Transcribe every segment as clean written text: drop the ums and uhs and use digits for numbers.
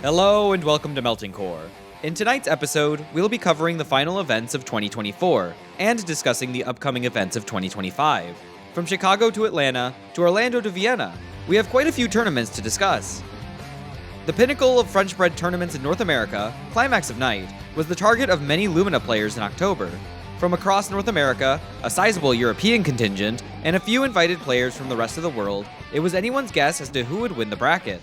Hello and welcome to Melting Core. In tonight's episode, we'll be covering the final events of 2024 and discussing the upcoming events of 2025. From Chicago to Atlanta to Orlando to Vienna, we have quite a few tournaments to discuss. The pinnacle of French-bred tournaments in North America, Climax of Night, was the target of many Lumina players in October. From across North America, a sizable European contingent, and a few invited players from the rest of the world, it was anyone's guess as to who would win the bracket.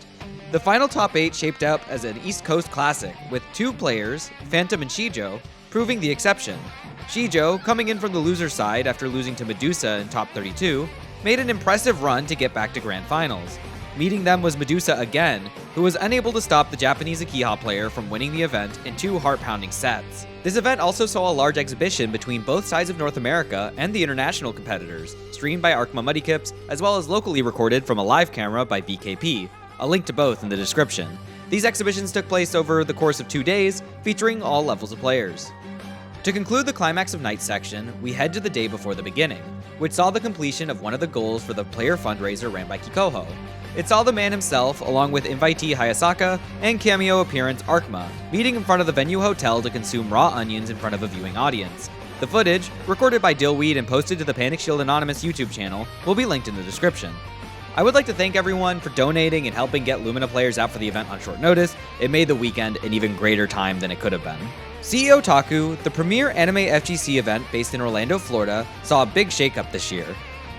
The final top 8 shaped up as an East Coast classic, with 2 players, Phantom and Shijo, proving the exception. Shijo, coming in from the loser side after losing to Medusa in top 32, made an impressive run to get back to Grand Finals. Meeting them was Medusa again, who was unable to stop the Japanese Kikoho player from winning the event in 2 heart-pounding sets. This event also saw a large exhibition between both sides of North America and the international competitors, streamed by Arhkma Muddykips, as well as locally recorded from a live camera by VKP. A link to both in the description. These exhibitions took place over the course of 2 days, featuring all levels of players. To conclude the Climax of Night section, we head to the day before the beginning, which saw the completion of one of the goals for the player fundraiser ran by Kikoho. It saw the man himself, along with invitee Hayasaka and cameo appearance Arhkma, meeting in front of the venue hotel to consume raw onions in front of a viewing audience. The footage, recorded by Dillweed and posted to the Panic Shield Anonymous YouTube channel, will be linked in the description. I would like to thank everyone for donating and helping get Lumina players out for the event on short notice. It made the weekend an even greater time than it could have been. CEOTaku, the premier anime FGC event based in Orlando, Florida, saw a big shakeup this year.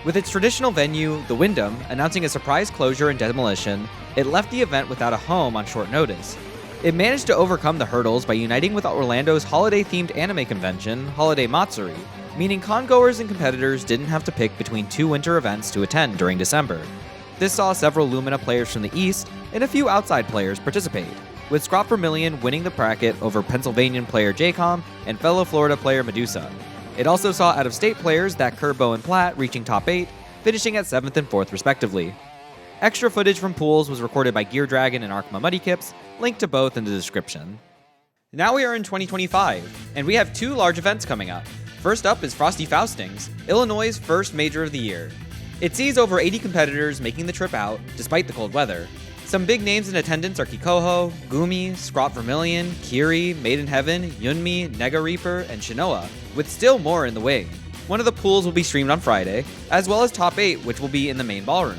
With its traditional venue, the Wyndham, announcing a surprise closure and demolition, it left the event without a home on short notice. It managed to overcome the hurdles by uniting with Orlando's holiday-themed anime convention, Holiday Matsuri, meaning congoers and competitors didn't have to pick between 2 winter events to attend during December. This saw several Lumina players from the East and a few outside players participate, with Scrop Vermillion winning the bracket over Pennsylvanian player JCOM and fellow Florida player Medusa. It also saw out-of-state players that Kerbo and Platt reaching top 8, finishing at 7th and 4th respectively. Extra footage from pools was recorded by Gear Dragon and Arhkma Muddykips, linked to both in the description. Now we are in 2025, and we have 2 large events coming up. First up is Frosty Faustings, Illinois' first major of the year. It sees over 80 competitors making the trip out, despite the cold weather. Some big names in attendance are Kikoho, Gumi, Scrop Vermillion, Kiri, Maiden Heaven, Yunmi, Nega Reaper, and Shinoa, with still more in the wing. One of the pools will be streamed on Friday, as well as Top 8, which will be in the main ballroom.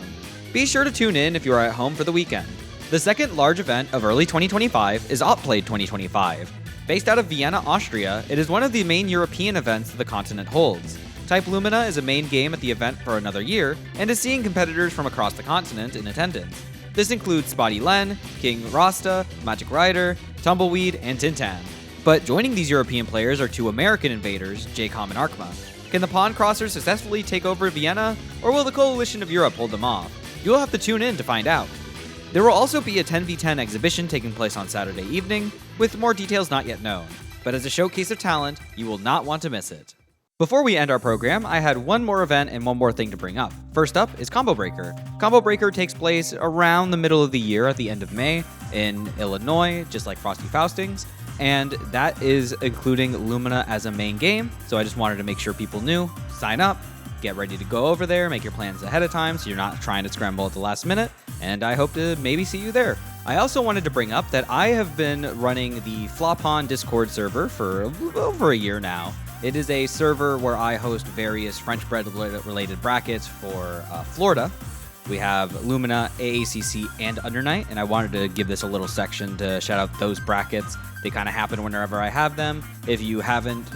Be sure to tune in if you are at home for the weekend. The second large event of early 2025 is Autplayed 2025. Based out of Vienna, Austria, it is one of the main European events the continent holds. Type Lumina is a main game at the event for another year, and is seeing competitors from across the continent in attendance. This includes Spotty Len, King Rasta, Magic Rider, Tumbleweed, and Tintan. But joining these European players are 2 American invaders, JCOM and Arhkma. Can the Pawn Crossers successfully take over Vienna, or will the Coalition of Europe hold them off? You'll have to tune in to find out. There will also be a 10v10 exhibition taking place on Saturday evening, with more details not yet known. But as a showcase of talent, you will not want to miss it. Before we end our program, I had one more event and one more thing to bring up. First up is Combo Breaker. Combo Breaker takes place around the middle of the year at the end of May in Illinois, just like Frosty Faustings, and that is including Lumina as a main game, so I just wanted to make sure people knew. Sign up, get ready to go over there, make your plans ahead of time so you're not trying to scramble at the last minute, and I hope to maybe see you there. I also wanted to bring up that I have been running the Flopon Discord server for over a year now. It is a server where I host various French-bred related brackets for Florida. We have Lumina, AACC, and Undernight, and I wanted to give this a little section to shout out those brackets. They kind of happen whenever I have them. If you haven't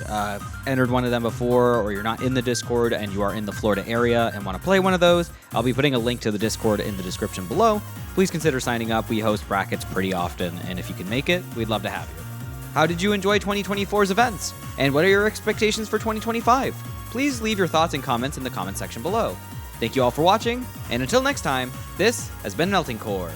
entered one of them before, or you're not in the Discord and you are in the Florida area and want to play one of those, I'll be putting a link to the Discord in the description below. Please consider signing up. We host brackets pretty often, and if you can make it, we'd love to have you. How did you enjoy 2024's events? And what are your expectations for 2025? Please leave your thoughts and comments in the comment section below. Thank you all for watching, and until next time, this has been Melting Core.